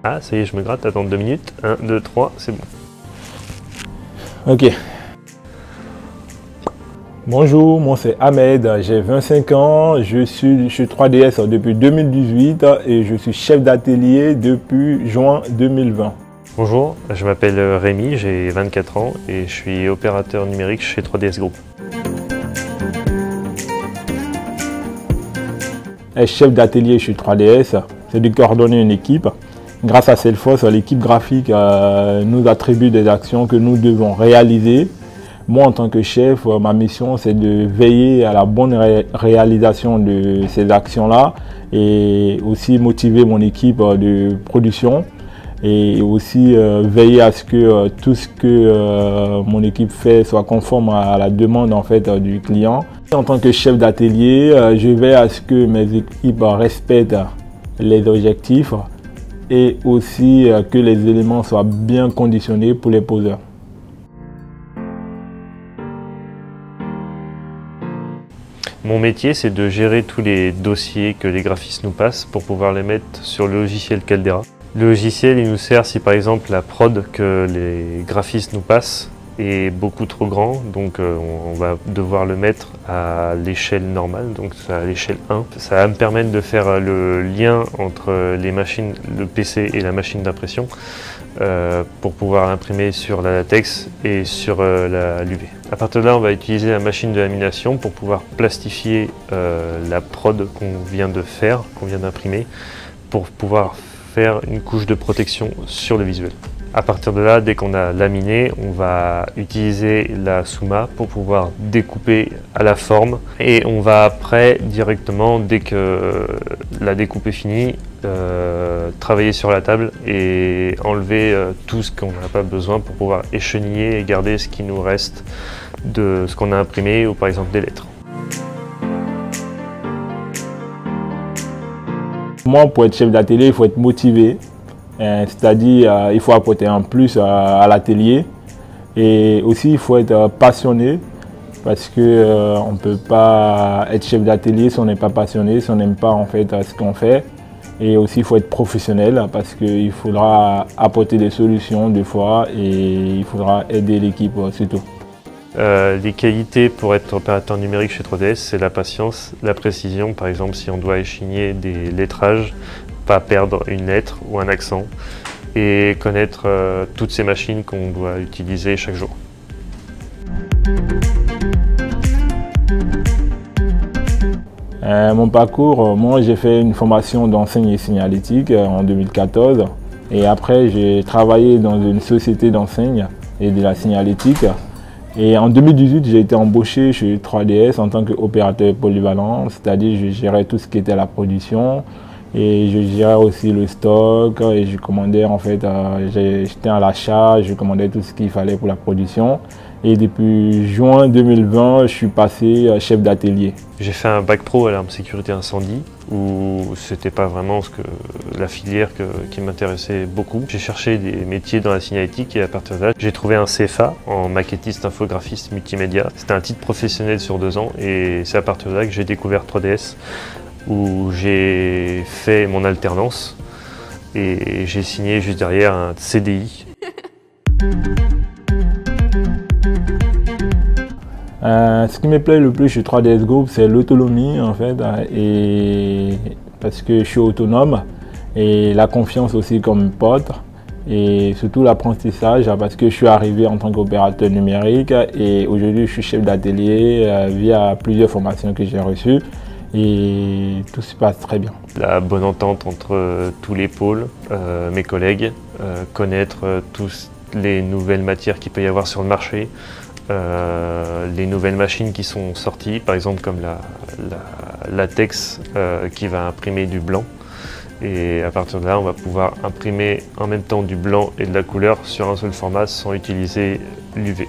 Ah, ça y est, je me gratte, attends 2 minutes. 1, 2, 3, c'est bon. Ok. Bonjour, moi c'est Ahmed, j'ai 25 ans, je suis 3DS depuis 2018 et je suis chef d'atelier depuis juin 2020. Bonjour, je m'appelle Rémi, j'ai 24 ans et je suis opérateur numérique chez 3DS Group. Être chef d'atelier chez 3DS, c'est de coordonner une équipe. Grâce à Salesforce, l'équipe graphique nous attribue des actions que nous devons réaliser. Moi, en tant que chef, ma mission, c'est de veiller à la bonne réalisation de ces actions-là et aussi motiver mon équipe de production et aussi veiller à ce que tout ce que mon équipe fait soit conforme à la demande en fait, du client. En tant que chef d'atelier, je veille à ce que mes équipes respectent les objectifs et aussi que les éléments soient bien conditionnés pour les poseurs. Mon métier, c'est de gérer tous les dossiers que les graphistes nous passent pour pouvoir les mettre sur le logiciel Caldera. Le logiciel, il nous sert si par exemple la prod que les graphistes nous passent est beaucoup trop grand, donc on va devoir le mettre à l'échelle normale, donc à l'échelle 1. Ça va me permettre de faire le lien entre les machines, le PC et la machine d'impression pour pouvoir imprimer sur la latex et sur l'UV. À partir de là, on va utiliser la machine de lamination pour pouvoir plastifier la prod qu'on vient de faire, qu'on vient d'imprimer, pour pouvoir faire une couche de protection sur le visuel. À partir de là, dès qu'on a laminé, on va utiliser la Suma pour pouvoir découper à la forme et on va après directement, dès que la découpe est finie, travailler sur la table et enlever tout ce qu'on n'a pas besoin pour pouvoir écheniller et garder ce qui nous reste de ce qu'on a imprimé ou par exemple des lettres. Moi, pour être chef d'atelier, il faut être motivé. C'est-à-dire il faut apporter un plus à l'atelier et aussi il faut être passionné parce que on ne peut pas être chef d'atelier si on n'est pas passionné, si on n'aime pas en fait ce qu'on fait. Et aussi il faut être professionnel parce qu'il faudra apporter des solutions des fois et il faudra aider l'équipe surtout. Les qualités pour être opérateur numérique chez 3DS, c'est la patience, la précision. Par exemple, si on doit échigner des lettrages, pas perdre une lettre ou un accent et connaître toutes ces machines qu'on doit utiliser chaque jour. Mon parcours, moi j'ai fait une formation d'enseigne et signalétique en 2014 et après j'ai travaillé dans une société d'enseigne et de la signalétique. Et en 2018, j'ai été embauché chez 3DS en tant qu'opérateur polyvalent, c'est-à-dire je gérais tout ce qui était la production et je gérais aussi le stock et je commandais en fait, j'étais à l'achat, je commandais tout ce qu'il fallait pour la production. Et depuis juin 2020, je suis passé chef d'atelier. J'ai fait un bac pro alarme sécurité incendie où c'était pas vraiment la filière qui m'intéressait beaucoup. J'ai cherché des métiers dans la signalétique et à partir de là, j'ai trouvé un CFA en maquettiste, infographiste, multimédia. C'était un titre professionnel sur 2 ans et c'est à partir de là que j'ai découvert 3DS où j'ai fait mon alternance et j'ai signé juste derrière un CDI. Ce qui me plaît le plus chez 3DS Group, c'est l'autonomie en fait, et parce que je suis autonome et la confiance aussi comme pote et surtout l'apprentissage parce que je suis arrivé en tant qu'opérateur numérique et aujourd'hui je suis chef d'atelier via plusieurs formations que j'ai reçues et tout se passe très bien. La bonne entente entre tous les pôles, mes collègues, connaître toutes les nouvelles matières qu'il peut y avoir sur le marché, les nouvelles machines qui sont sorties, par exemple comme la latex qui va imprimer du blanc. Et à partir de là, on va pouvoir imprimer en même temps du blanc et de la couleur sur un seul format sans utiliser l'UV.